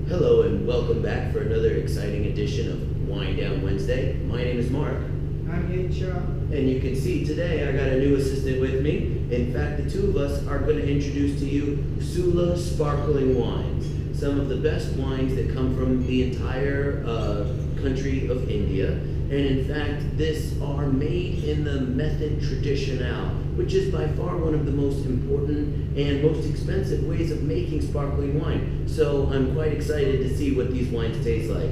Hello and welcome back for another exciting edition of Wind Down Wednesday. My name is Mark. I'm Sierra. And you can see today I got a new assistant with me. In fact, the two of us are going to introduce to you Sula Sparkling Wines. Some of the best wines that come from the entire country of India. And in fact, this are made in the method traditionale, which is by far one of the most important and most expensive ways of making sparkling wine. So I'm quite excited to see what these wines taste like.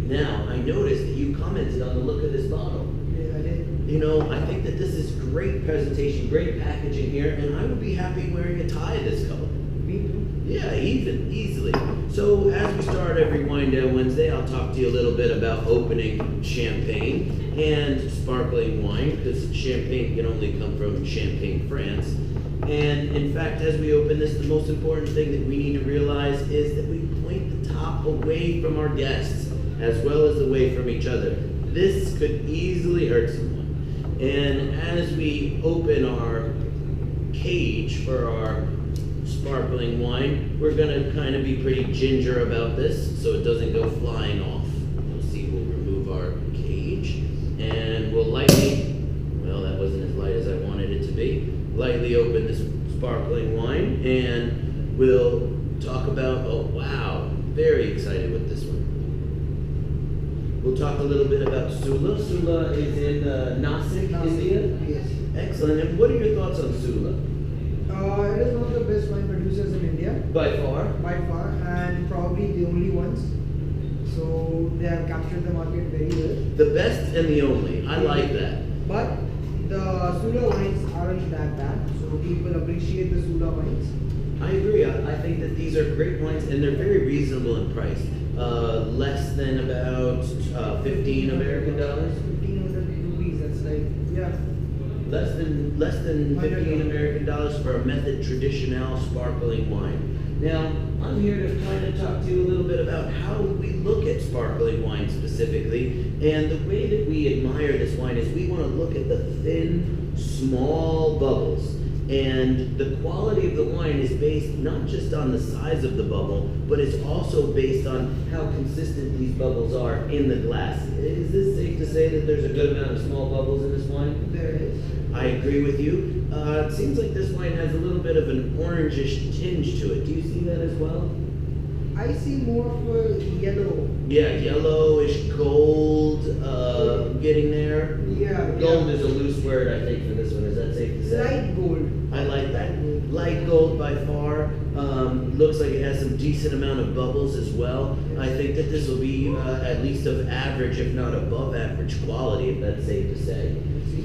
Now, I noticed that you commented on the look of this bottle. Yeah, I did. You know, I think that this is great presentation, great packaging here, and I would be happy wearing a tie this color. Me too. Yeah, easily. So as we start every Wind Down Wednesday, I'll talk to you a little bit about opening champagne and sparkling wine, because champagne can only come from Champagne, France. And in fact, as we open this, the most important thing that we need to realize is that we point the top away from our guests, as well as away from each other. This could easily hurt someone. And as we open our cage for our sparkling wine, we're gonna kind of be pretty ginger about this so it doesn't go flying off. You'll see we'll remove our cage and we'll lightly, well, that wasn't as light as I wanted it to be, lightly open this sparkling wine and we'll talk about, oh wow, very excited with this one. We'll talk a little bit about Sula. Sula is in Nasik, India? Yes. Excellent. And what are your thoughts on Sula? It is one of the best wine producers in India. By far? By far, and probably the only ones. So they have captured the market very well. The best and the only. I like that. But the Sula wines aren't that bad. So people appreciate the Sula wines. I agree. I think that these are great wines and they're very reasonable in price. Less than about 15 American dollars. 1,500 rupees. That's like, yeah. Less than 15 American dollars for a method traditionale sparkling wine. Now, I'm here to kind of talk to you a little bit about how we look at sparkling wine specifically, and the way that we admire this wine is we want to look at the thin, small bubbles. And the quality of the wine is based not just on the size of the bubble, but it's also based on how consistent these bubbles are in the glass. Is this safe to say that there's a good amount of small bubbles in this wine? There is. I agree with you. It seems like this wine has a little bit of an orangish tinge to it. Do you see that as well? I see more of a yellow. Yeah, yellowish gold, getting there. Yeah. Gold is a loose word, I think, for this one. Is that safe to say? Light gold. I like that. Light gold by far. Looks like it has some decent amount of bubbles as well. I think that this will be at least of average, if not above average quality, if that's safe to say.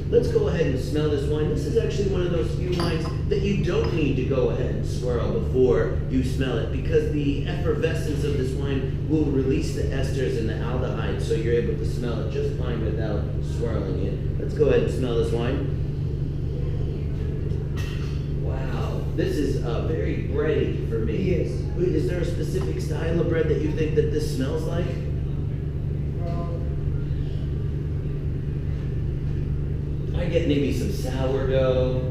Let's go ahead and smell this wine. This is actually one of those few wines that you don't need to go ahead and swirl before you smell it, because the effervescence of this wine will release the esters and the aldehydes, so you're able to smell it just fine without swirling it. Let's go ahead and smell this wine. Wow, this is very bready for me. Yes. Wait, is there a specific style of bread that you think that this smells like? I get maybe some sourdough.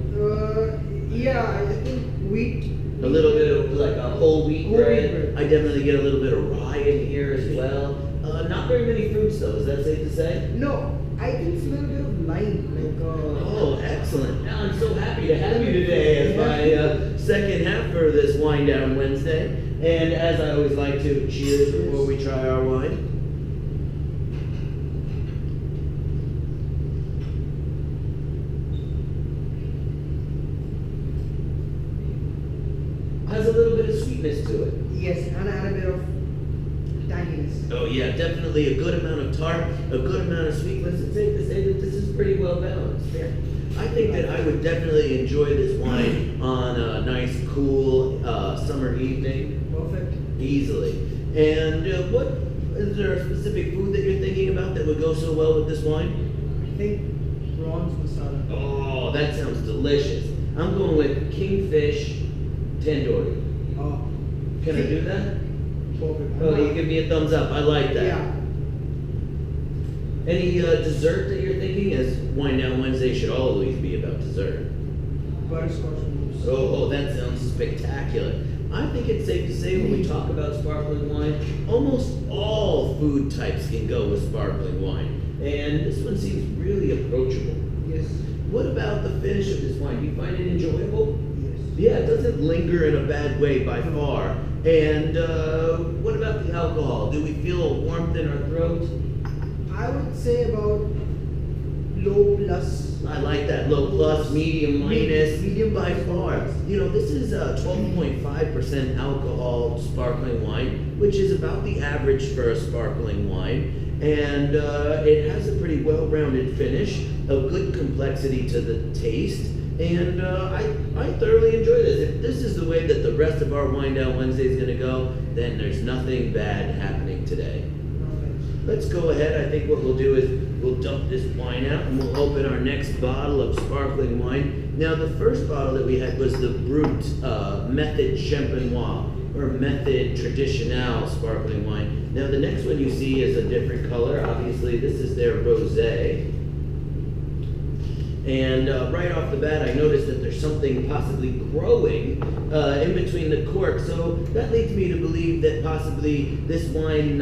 Yeah, I think wheat. A little bit of like a whole wheat Whole bread. wheat bread. I definitely get a little bit of rye in here as well. Not very many fruits though, is that safe to say? No, I can smell a bit of lime. Oh, excellent. Now I'm so happy to have you today as my second half for this Wind Down Wednesday. And as I always like to, cheers before we try our wine. Has a little bit of sweetness to it. Yes, and a bit of tanginess. Oh yeah, definitely a good amount of tart, a good amount of sweetness. It's safe to say that this is pretty well balanced. Yeah. I think that I would definitely enjoy this wine on a nice, cool summer evening. Perfect. Easily. And what is there a specific food that you're thinking about that would go so well with this wine? I think prawns masala. Oh, that sounds delicious. I'm going with kingfish tandoori. Oh. Can I do that? Perfect. Oh, you give me a thumbs up. I like that. Yeah. Any dessert that you're thinking? As Wind Down Wednesday should always be about dessert. Butterscotch mousse. Oh, that sounds spectacular. I think it's safe to say when we talk about sparkling wine, almost all food types can go with sparkling wine. And this one seems really approachable. Yes. What about the finish of this wine? Do you find it enjoyable? Yes. Yeah, it doesn't linger in a bad way by far. And what about the alcohol? Do we feel a warmth in our throat? I would say about low plus. I like that. Low plus, medium minus, Medium by plus. far. You know, this is a 12.5% alcohol sparkling wine, which is about the average for a sparkling wine. And it has a pretty well-rounded finish, a good complexity to the taste. And I thoroughly enjoy this. If this is the way that the rest of our Wine Down Wednesday is going to go, then there's nothing bad happening today. Let's go ahead. I think what we'll do is we'll dump this wine out and we'll open our next bottle of sparkling wine. Now, the first bottle that we had was the Brut Method Champenois, or Method Traditionnel sparkling wine. Now, the next one you see is a different color. Obviously, this is their rosé. And right off the bat, I noticed that there's something possibly growing in between the cork. So that leads me to believe that possibly this wine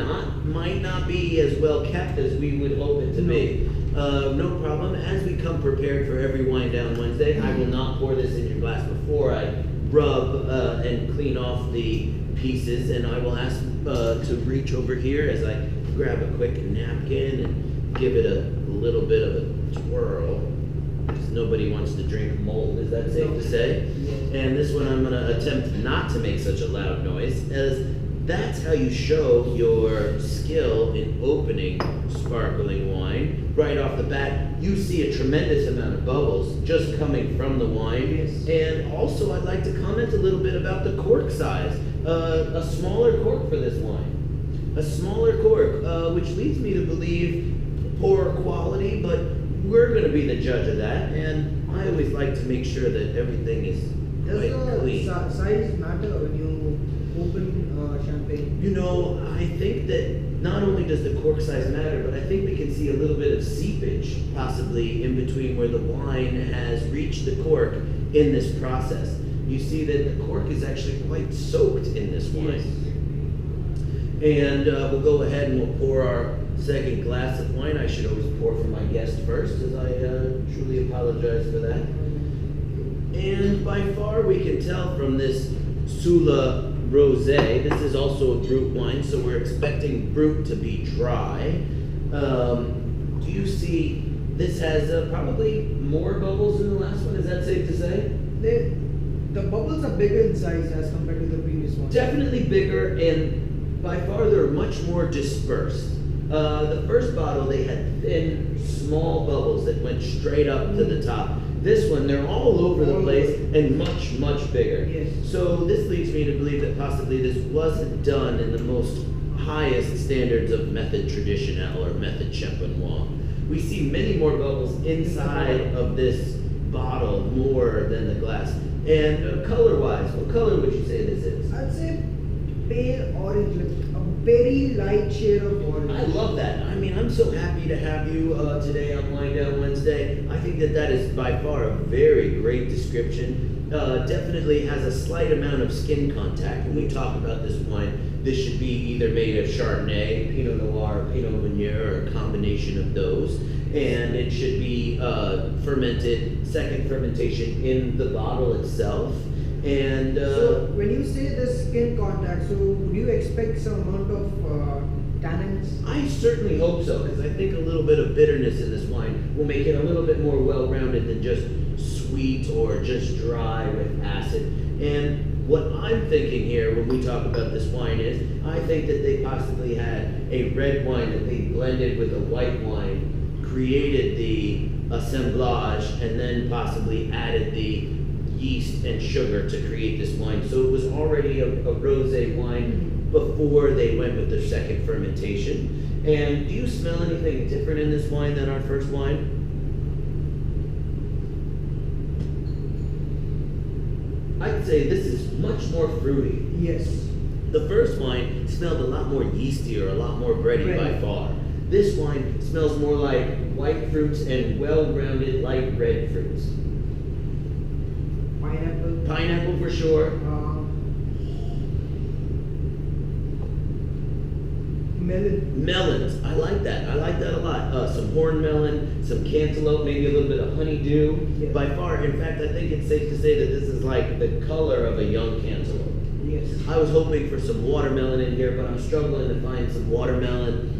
might not be as well kept as we would hope it to be. No problem. As we come prepared for every Wine Down Wednesday, I will not pour this in your glass before I rub and clean off the pieces. And I will ask to reach over here as I grab a quick napkin and give it a little bit of a twirl. Nobody wants to drink mold, is that safe to say? And this one I'm going to attempt not to make such a loud noise, as that's how you show your skill in opening sparkling wine. Right off the bat, you see a tremendous amount of bubbles just coming from the wine. Yes. And also I'd like to comment a little bit about the cork size. A smaller cork for this wine. A smaller cork, which leads me to believe poorer quality, but we're going to be the judge of that, and I always like to make sure that everything is Does quite clean. the size matter when you open champagne? You know, I think that not only does the cork size matter, but I think we can see a little bit of seepage possibly in between where the wine has reached the cork in this process. You see that the cork is actually quite soaked in this wine. And we'll go ahead and we'll pour our second glass of wine. I should always pour for my guest first, as I truly apologize for that. And by far we can tell from this Sula Rosé, this is also a Brut wine, so we're expecting Brut to be dry. Do you see this has probably more bubbles than the last one? Is that safe to say? The bubbles are bigger in size as compared to the previous one. Definitely bigger, and by far they're much more dispersed. The first bottle, they had thin, small bubbles that went straight up to the top. This one, they're all over the place and much, much bigger. Yes. So this leads me to believe that possibly this wasn't done in the most highest standards of Method Traditionnel or Method Champenois. We see many more bubbles inside of this bottle more than the glass. And color-wise, what color would you say this is? I'd say pale orange, like a very light shade of orange. I love that. I mean, I'm so happy to have you today on Wine Down Wednesday. I think that that is by far a very great description. Definitely has a slight amount of skin contact. When we talk about this wine, this should be either made of Chardonnay, Pinot Noir, Pinot Meunier, or a combination of those. And it should be fermented, second fermentation in the bottle itself. And so when you say the skin contact, so would you expect some amount of tannins? I certainly hope so, because I think a little bit of bitterness in this wine will make it a little bit more well-rounded than just sweet or just dry with acid. And what I'm thinking here when we talk about this wine is, I think that they possibly had a red wine that they blended with a white wine, created the assemblage, and then possibly added the yeast and sugar to create this wine. So it was already a rosé wine before they went with their second fermentation. And do you smell anything different in this wine than our first wine? I'd say this is much more fruity. Yes. The first wine smelled a lot more yeasty or a lot more bready by far. This wine smells more like white fruits and well-rounded light red fruits. Pineapple. Pineapple for sure. Melon. Melons, I like that. I like that a lot. Some horn melon, some cantaloupe, maybe a little bit of honeydew. Yeah. By far, in fact, I think it's safe to say that this is like the color of a young cantaloupe. Yes. I was hoping for some watermelon in here, but I'm struggling to find some watermelon.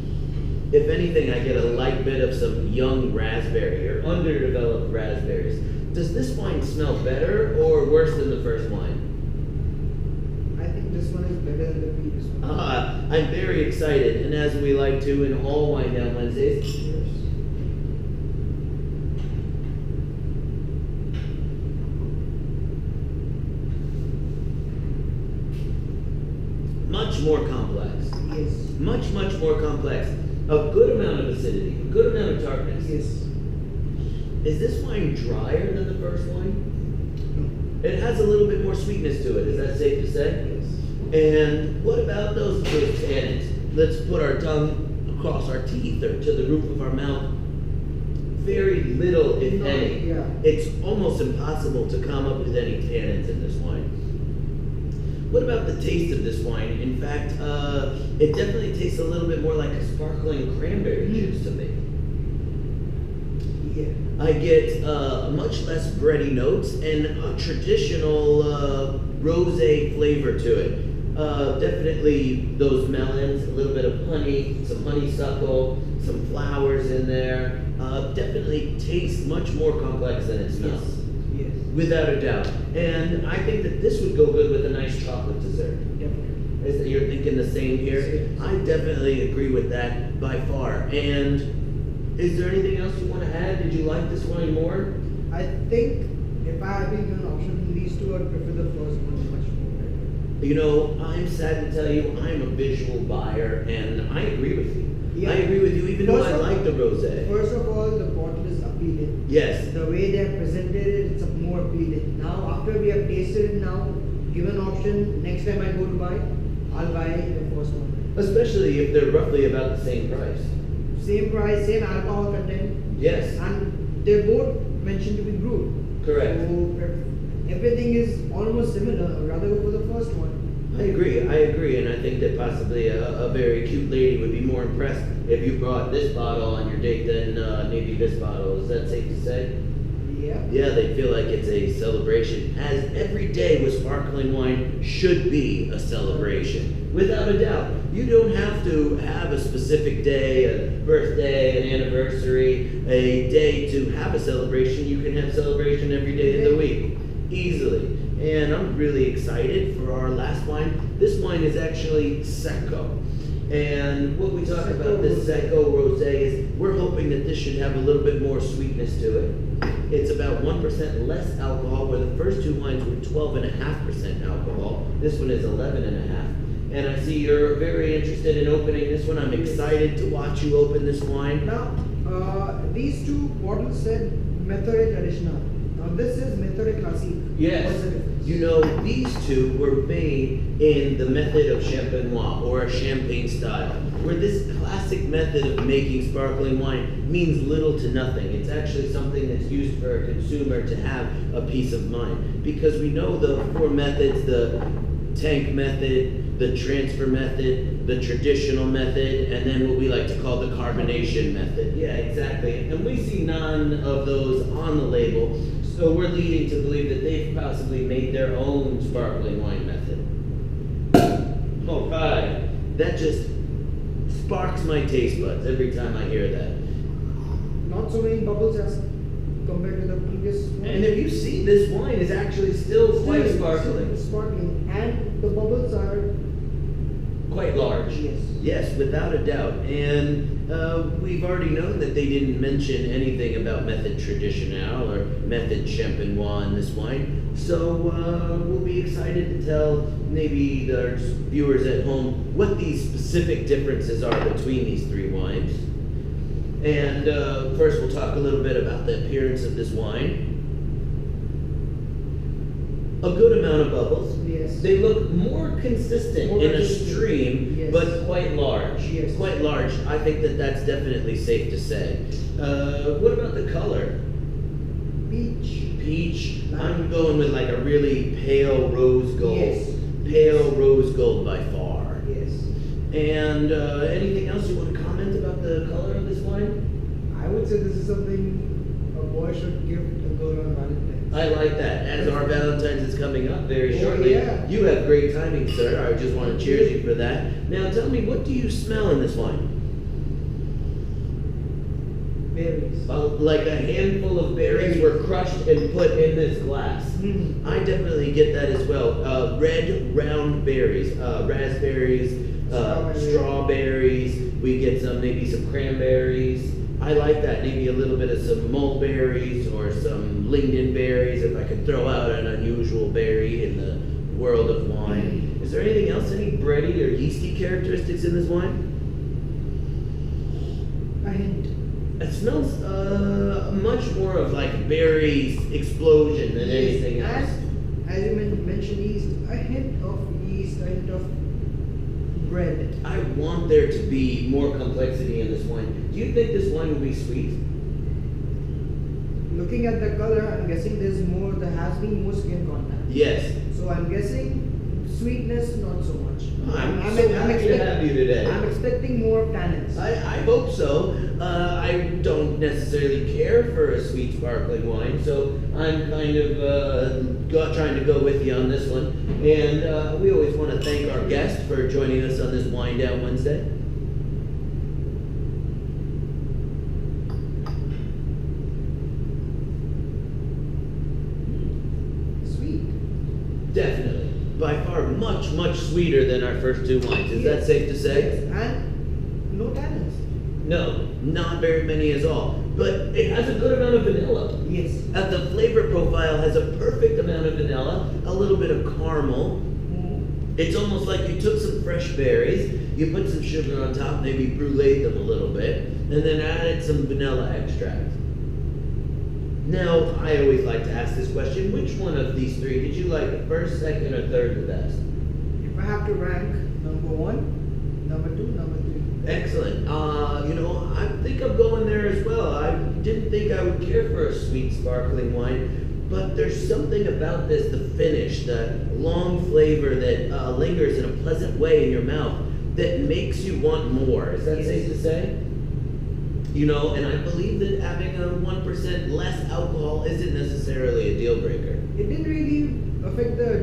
If anything, I get a light bit of some young raspberry or underdeveloped raspberries. Does this wine smell better or worse than the first wine? I think this one is better than the previous one. I'm very excited, and as we like to in all Wine Down Wednesdays, Yes. much more complex. Yes. Much, much more complex. A good amount of acidity, a good amount of tartness. Yes. Is this wine drier than the first wine? No. It has a little bit more sweetness to it, is that safe to say? Yes. And what about those tannins? Let's put our tongue across our teeth or to the roof of our mouth. Very little, if No, any. yeah. It's almost impossible to come up with any tannins in this wine. What about the taste of this wine? In fact, it definitely tastes a little bit more like a sparkling cranberry juice to me. Yeah. I get much less bready notes and a traditional rosé flavor to it. Definitely those melons, a little bit of honey, some honeysuckle, some flowers in there. Definitely tastes much more complex than it smells. Yes. Without a doubt. And I think that this would go good with a nice chocolate dessert. Definitely. Is that you're thinking the same here? Yes. I definitely agree with that by far. And is there anything else you want to add? Did you like this wine more? I think if I had been given an option between these two, I'd prefer the first one much more better. You know, I'm sad to tell you, I'm a visual buyer, and I agree with you. Yeah. I agree with you, even though First I of like all- the rosé. First of all, the bottle is appealing. Yes. The way they have presented it, it's more appealing. Now, after we have tasted it now, given option, next time I go to buy, I'll buy the first one. Especially if they're roughly about the same price. Same price, same alcohol content, Yes. and they're both mentioned to be brewed. Correct. So everything is almost similar. I'd rather go for the first one. I agree, and I think that possibly a very cute lady would be more impressed if you brought this bottle on your date than maybe this bottle. Is that safe to say? Yeah. Yeah, they feel like it's a celebration, as every day with sparkling wine should be a celebration, without a doubt. You don't have to have a specific day, a birthday, an anniversary, a day to have a celebration. You can have celebration every day of the week, easily. And I'm really excited for our last wine. This wine is actually Secco. And what we talk Secco about this Rosé. Secco Rosé is we're hoping that this should have a little bit more sweetness to it. It's about 1% less alcohol, where the first two wines were 12.5% alcohol. This one is 11.5. And I see you're very interested in opening this one. I'm excited to watch you open this wine. Now, these two bottles said Methode Traditional. Now this is Methode Classique. Yes. What's the difference? You know, these two were made in the method of Champenois, or a champagne style, where this classic method of making sparkling wine means little to nothing. It's actually something that's used for a consumer to have a peace of mind. Because we know the four methods, the tank method, the transfer method, the traditional method, and then what we like to call the carbonation method. Yeah, exactly. And we see none of those on the label, so we're leading to believe that they've possibly made their own sparkling wine method. All right, that just sparks my taste buds every time I hear that. Not so many bubbles as compared to the previous one. And have you seen this wine is actually still quite Still, sparkling. it's sparkling, and the bubbles are Quite large. Yes. Yes, without a doubt. And we've already known that they didn't mention anything about method traditionnel or method champenois in this wine. So we'll be excited to tell maybe the viewers at home what these specific differences are between these three wines. And first we'll talk a little bit about the appearance of this wine. A good amount of bubbles. Yes. They look more consistent More in a consistent. stream, Yes. but quite large. Yes. Quite large. I think that that's definitely safe to say. What about the color? peach. Peach. I'm going with like a really pale rose gold. Yes. Pale rose gold by far. Yes. And anything else you want to comment about the color of this wine? I would say this is something a boy should gift a girl on Valentine's. I like that. As our Valentine's is coming up very Oh, shortly, yeah. you have great timing, sir. I just want to cheers you for that. Now tell me, what do you smell in this wine? Berries. Like a handful of berries were crushed and put in this glass. Mm. I definitely get that as well. Red round berries, raspberries, strawberries. We get maybe some cranberries. I like that. Maybe a little bit of some mulberries or some lingonberries, if I could throw out an unusual berry in the world of wine. Is there anything else, any bready or yeasty characteristics in this wine? A hint. It smells much more of like berries explosion than anything else. As you mentioned yeast, a hint of yeast, a hint of bread. I want there to be more complexity in this wine. Do you think this wine will be sweet? Looking at the color, I'm guessing there has been more skin contact. Yes. So I'm guessing sweetness, not so much. I'm so happy to have you today. I'm expecting more of tannins. I hope so. I don't necessarily care for a sweet sparkling wine, so I'm kind of trying to go with you on this one. And we always want to thank our guest for joining us on this Wine Down Wednesday. Sweet. Definitely. By far much, much sweeter than our first two wines. Is that safe to say? Yes. And no tannins. No, not very many at all. But it has a good amount of vanilla. Yes. The flavor profile has a perfect amount of vanilla, a little bit of caramel. It's almost like you took some fresh berries, you put some sugar on top, maybe bruleed them a little bit, and then added some vanilla extract. Now, I always like to ask this question, which one of these three did you like first, second, or third the best? If I have to rank number 1, number 2, number 3. Excellent. I think I'm going there as well. I didn't think I would care for a sweet sparkling wine, but there's something about this, the finish, the long flavor that lingers in a pleasant way in your mouth that makes you want more. Is that safe to say? And I believe that having a 1% less alcohol isn't necessarily a deal breaker. It didn't really affect the